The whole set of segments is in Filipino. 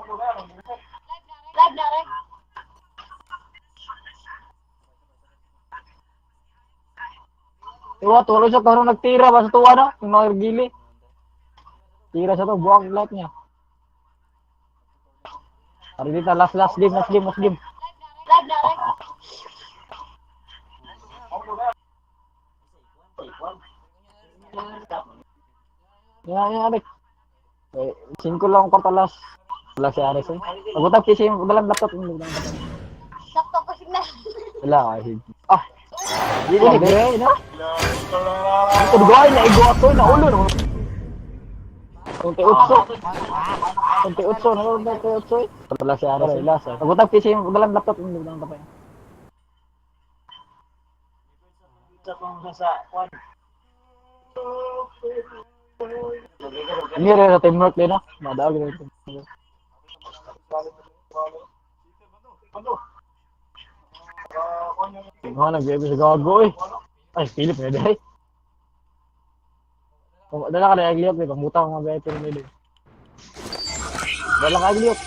Live na rin. Iwa, tuloy siya karon nagtira ba sa tuwa na? Yung mga gili. Tira siya to, buwag lahat niya. Ari dito, last game. Live na rin. Yan, Arik. 5 lang ko talas. Wala si Aris eh. Pagutang PC yung dalang laptop. Sakto ko signal. Wala kasi. Ah! Hindi ko nagre, no? Ito gawin na igo ako na ulo no. Kunti utso. Wala si Aris eh. Pagutang PC yung dalang laptop. Ini ada teamwork din no? Madaag din ito. Tingnan nag-game sa gago eh. Ay, Philip na dahil. Dala ka na agliop eh, pangbuta ko nga ba ito nila. Dala ka agliop.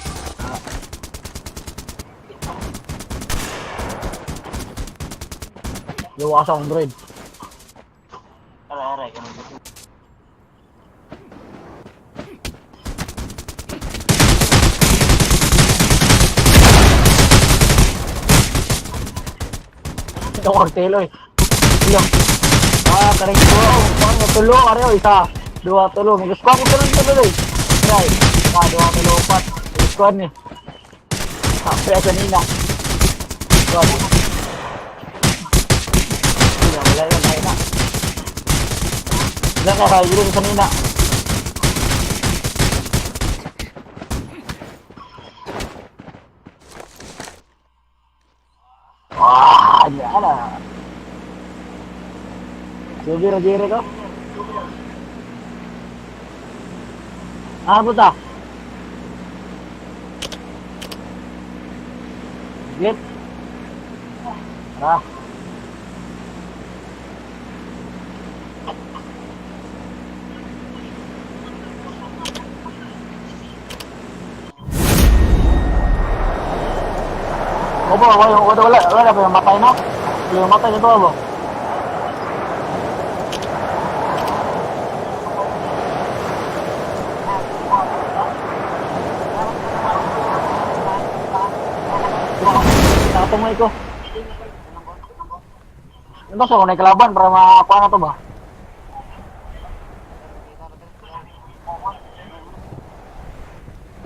Gawa sa Android. Aray, Ito kartelo eh. Iyo. Kareng ko. Pang tulo areo isa. Dua tulo. Migus ko ako tulo eh. Right. Dua tulo upat. Squad ni. Sampai kanina. Squad. Wala na. Wala ka kayo kanina. Ano? Subir ko? Puta. Git. Ah. Opo, wala pa yung matay na. Yung matay nito ba? Nakatumay ko. Ano ba sa kunay kalaban para makakuha na to ba?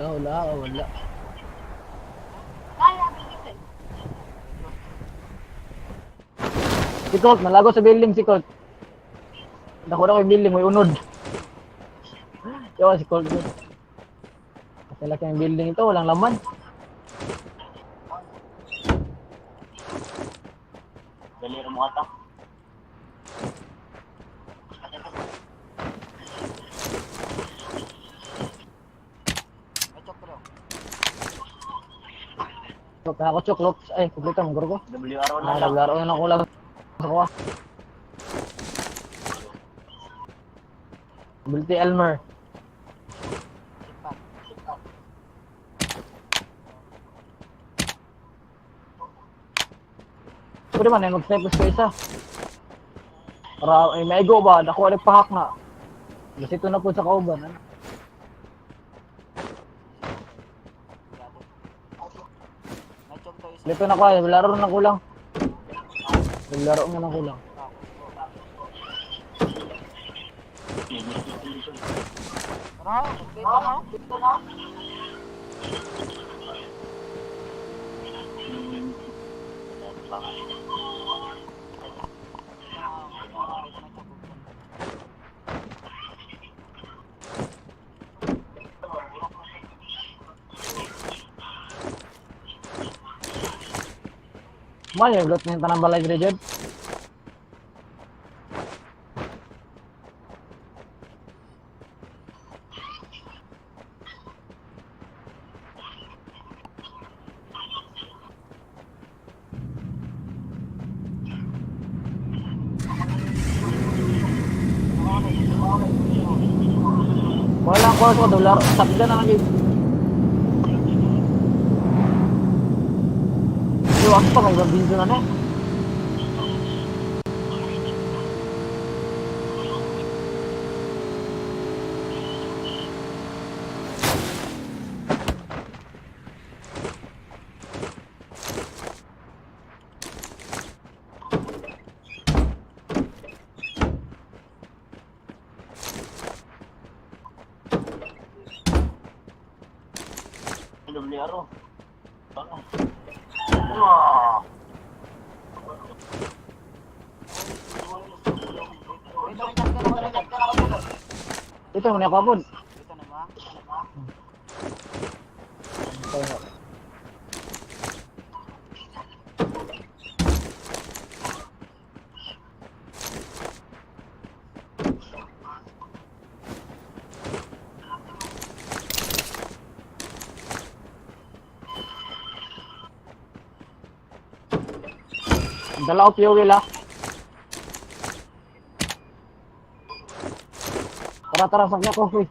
Wala. Si Colt, nalago sa building si Colt. Dako na ko yung building, may unod. Yawa si Colt. Kasi laki yung building ito, walang laman. Daliro mo ata. Ako choklop. Ay, kumpleto ang guro ko. WRO na lang. Naglaro na ako lang. Ako ah. Multi Elmer. Pwede man yung mag-snipe sa isa. Para may go ba? Nakuha ulit pahak na. Kasi ito na po sa kauban. Ano? Dito na ko ay, laro na kulang. Laro na kulang. Mana yung ng tanang balay dire jud? Wala ko $1. Sakda na lang yun. Iwas pa, may babinso na na. Belum lihat roh. Wah. Ito, muna ka po. Ito na ba? Dala ko fuel ah. Tara, sakya coffee.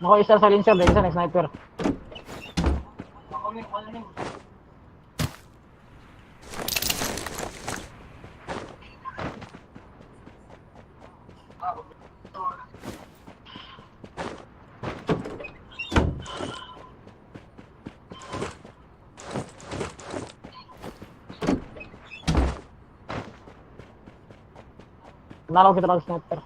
Nako isa sa linser, isa na sniper. Nalaw kita ng sniper.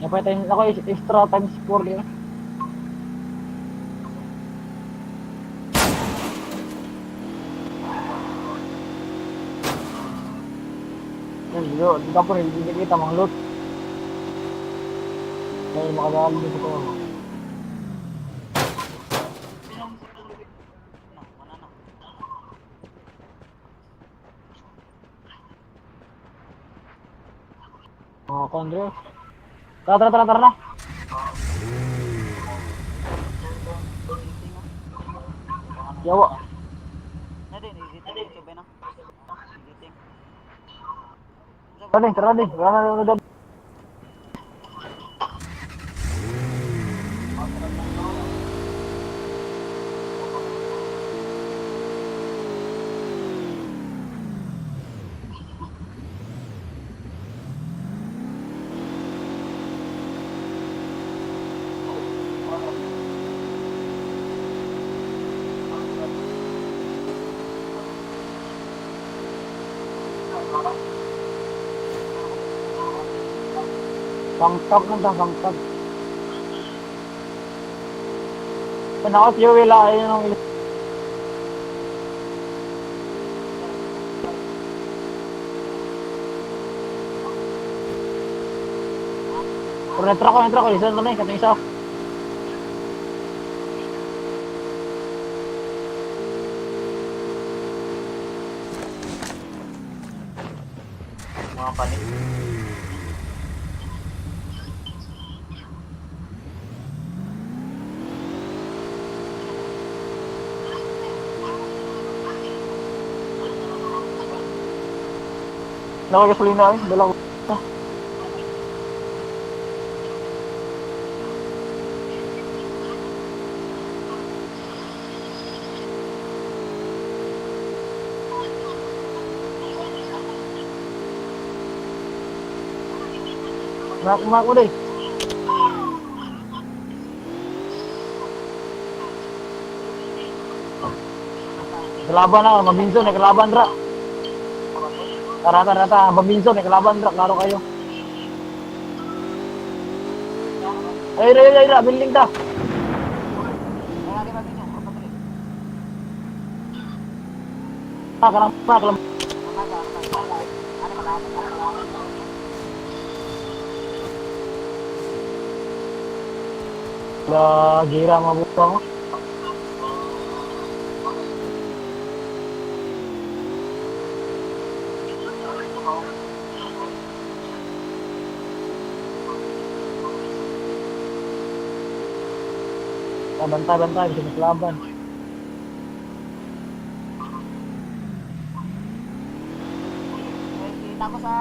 Dapat tayo, ako extra times 4 yun. Yan, di ka po rin, hindi kita mga loot. Kaya makagaling dito ko. Mga kondre. Tara na. Yawa. Tara din. Wala na. Bangkag na bangkag. Kenapa fuel lah ayun ng Puro netro ko, isa na katong isa. Mga panik. Nakagasolina eh, dalawa. Mak ko deh. Kalaban na, mabinso, may kalaban ra. Rata, mabinso, may kalaban ra, klaro kayo. Ay, building ta. Kalam. Gira mabuka mo. Bantay, bisa maslaban. Ako sa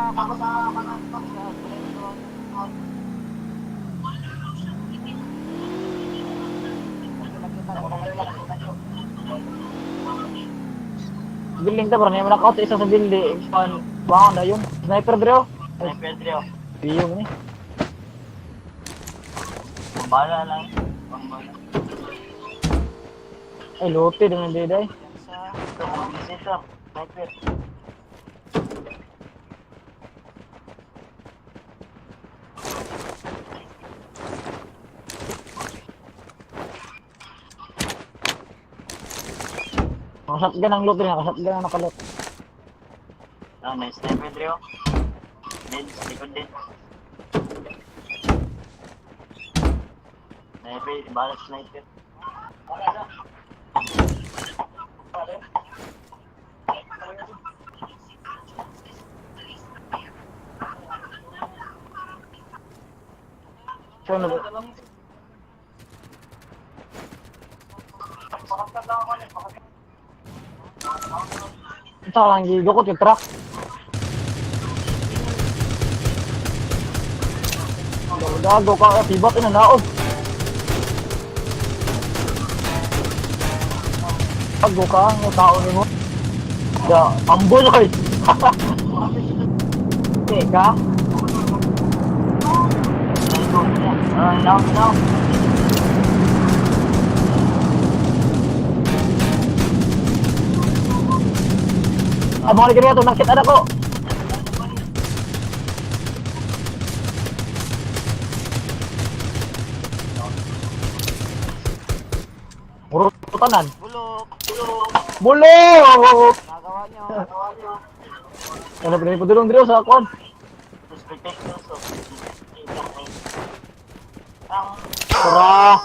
Building ta bro, may knockout sa isa sa building. Bangon na yun. Sniper bro. Sniper trio. Biyong ni. Pambala lang. Pambala. Ay, lote dengan dia. Sa sniper. Shotgun ang loot rin, shotgun ang nakalot. May sniper trio. Din, likod din. Sniper, balas sniper. So, ano ba? Ito lang, gigukot yung truck. Gago ka, tibak ina naog. Gago ka, ang tao ni mo. Ya, ambol koy. Teka. Now. Abang lagi dia tu nak kit ada kok. Urut kanan. Bulok. Nagawa nyo. Ano pinili padulong dito sa akon? Terus protector so. Tara.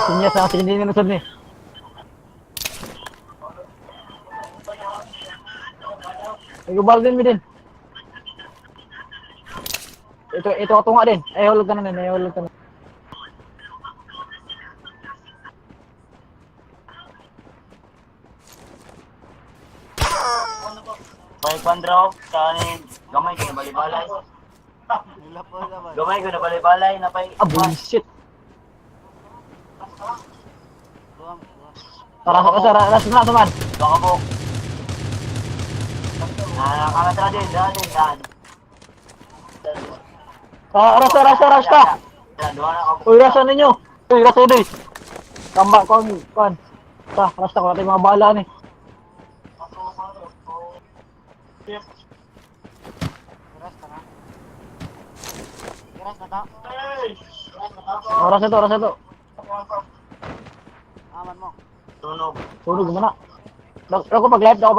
Sinyas na sige din nasad ni. Igubal din mi din. Ito ato nga din. Ay hulog ka na din, ay hulog ka na. Balik pandraw sa gamay ko na balibalay. Gamay ko na balibalay na pay. Bullshit. Tara sa man. Baka po. Nakakatra din, daan. Ras ka. Uy, rasa ninyo. Uy, rasa din. Kamba kon. Rasta ko natin mga bala ni. Rasa to. Aman mo. Tunog. Sunog mo na. Ako pag-live. Tara.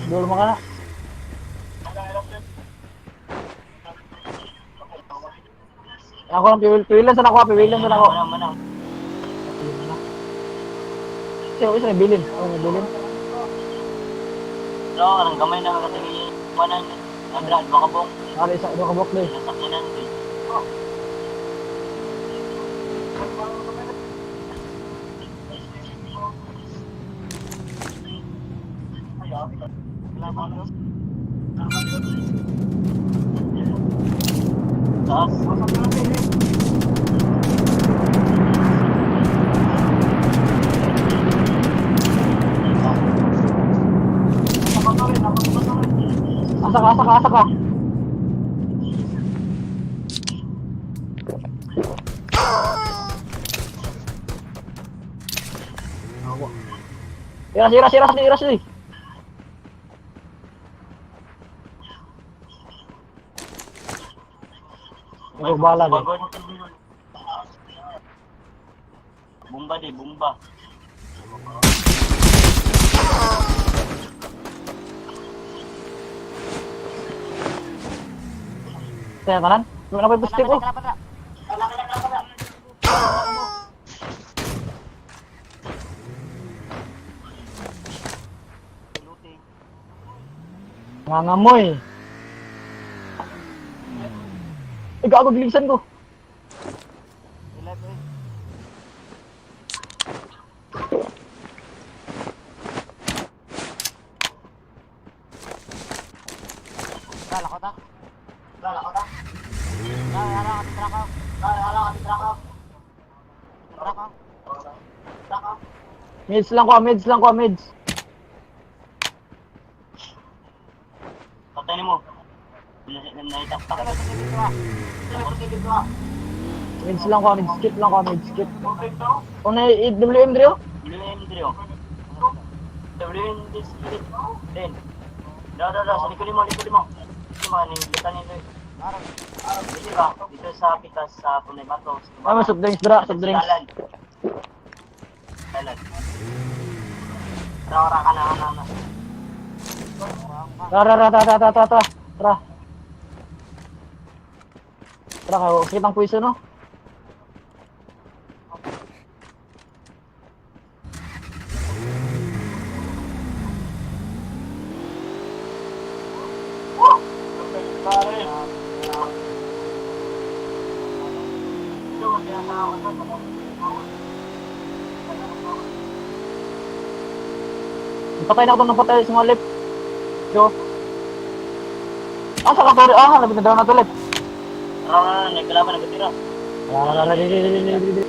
Dulo mo ka na. Ako lang piwilan sa ako. Manang. Siya, isa na bilin. Ano na bilin? Bro, ang gamay na kasi kuanan. Andra, makabong. Ari sa do kabok day. Nasakyanan din. Taas. Asa ka. Sira sih. Oh, bala deh. Bumba di, bumba. Saya kanan. Kenapa positif oh? Ngangamoy. Gago gilisan ko. Mids lang ko, mids. Patay mo. Naitaktak. Mids lang ko, skip. Kung na-WM Drio? WM Drio. WM this split. Then. Dah, sa likod mo. Cuma ning lutan nito. Dito ba? Dito sa pitas sa Punay Bato. Ano, soft drinks, dra, soft drinks. Jalan. Tara ka na. Tara. Tara kayo, sakit ang puwiso, no? Patay na ako nang patay sa mga lip. Yo. Asa ka sorry? Labit na daw na to lip. Nagkalaban nagtira. Di.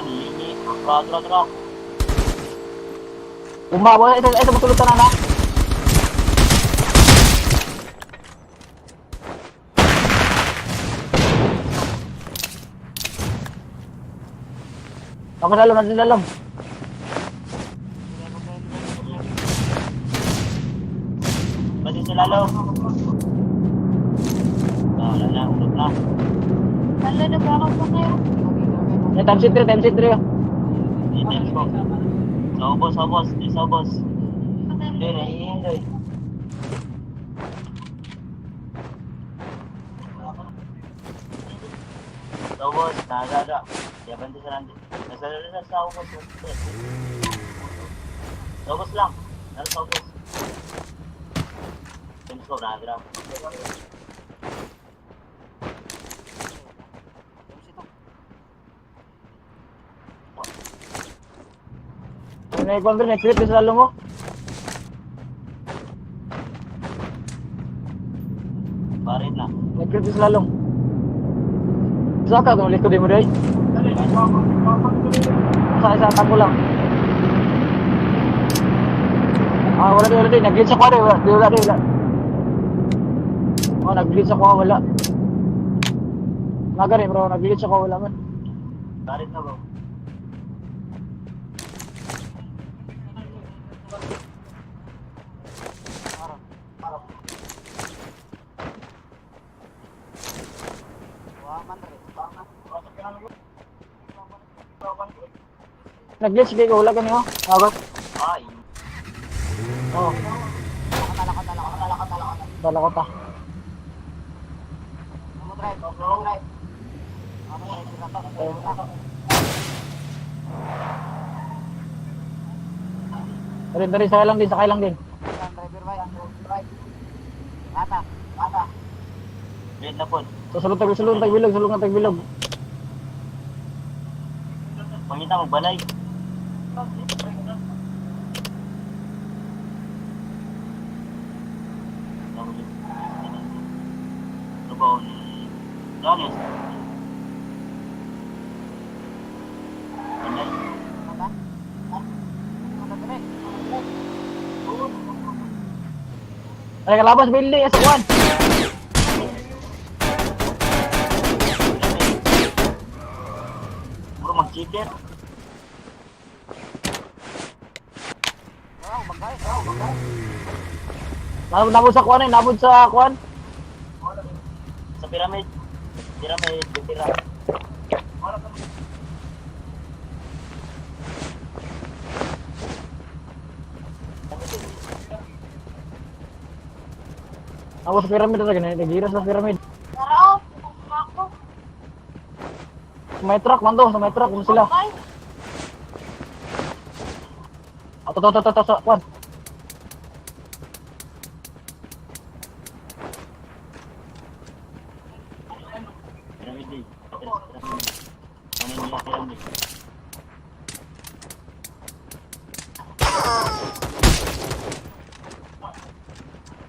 Ini. Tra. Umbawa ito matulutan na. Ako dalam. Pati sa lalo. Wala na, ulog na. Wala na ba ako pa kayo? Time sit 3. Details ko. Sa boss. Hindi, naiindoy. Sa boss, nagada. Kaya banti sa nandun. Nasa sa boss. Sa boss lang. Nasa boss. Teams ko, nagada. Nag-crit sa lalo mo. Barit na. Nag-crit sa lalong. Saka kung likod mo dahil. Isa tango lang. Wala din. Nag-glitch ako rin. Wala. Nag-glitch ako. Wala. Naga rin bro. Nag-glitch ako. Wala man. Barit na bro. Nag-glitch kayo. Wala ka niyo. Agot. Ay. Oh. Dala ko ta. Dari, sakay lang din, sakay lang din. Ang driver ba? Lata. Late na po. So, sulong, tagbilog, sulong nga tagbilog. Pangita mo, balay. Trabaho ni Jones. Balay. Lata. Lata dire. Ay, kalabas, building, sa kuwan. Puro mag-cheater. Oh, bagay. Nabod sa kuwan, nabod sa kuwan. Sa pyramid. Pyramid, tira. Nabod sa pyramid na ganyan, nagiras sa pyramid. Tara, pupunta ako. Sa may truck, man to, sa may truck, kung sila. Okay. To, sa kuwan. Pyramid eh. Ano nila pyramid?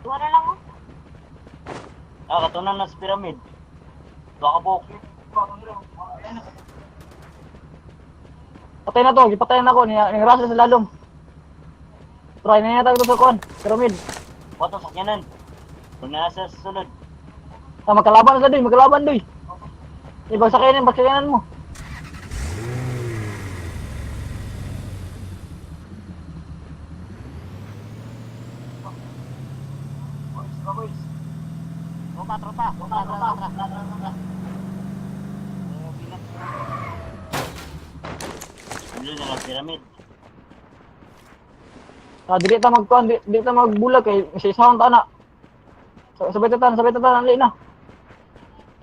Duwa na lang oh. Katunan na sa pyramid. Baka po. Patay na to, ipatay na ako, nirasa sa lalom. Try na yata ito sa kuwan, pyramid. Wato sakyanan. Kung nasa susunod. Magkalaban na doy. Ibang sakayanan mo. Tropa. Tuloy na lang pyramid. Dili ta magkuhan, dili ta magbulag kay isa-isahon ta na. Sabay ta, ali na.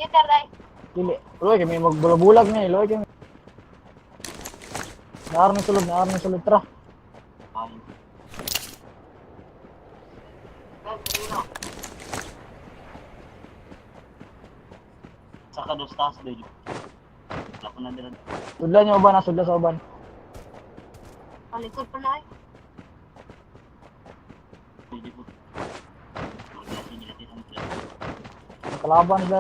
Peter, dai. Dili. Uy, kami magbulag na, uy kami. Naar ni sulod tra. Ay. Saka dos taas doy. Wala ko na dira. Sudlan niya uban, sudlan sa uban. Palikod pa na eh. Pwede po. Magkasi nila dito ng pyramid. Kalaban sila.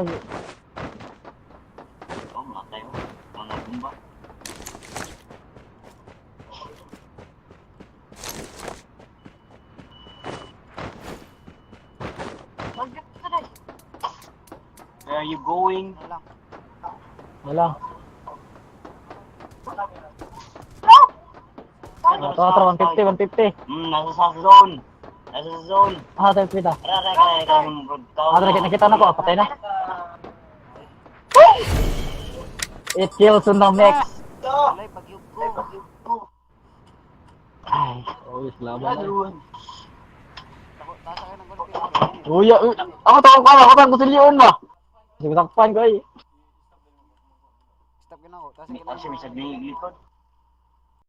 Oh, matay mo. Mga bumba. Mag-gip ka dai. Where are you going? Wala. Ito, Ito, 150. nasa sa zone. Nasa sa zone. Tayo kita. Kaya Nakita na ko, patay na. It kills on the next. Walay pagyugo. Ay, always laban. Tasa kayo ng golpe. Uya, ako tawag ko sa liyon ba? Sige takpan ko ay. Stop ginaw. Tasa May ginaw. kasi may sagning likod.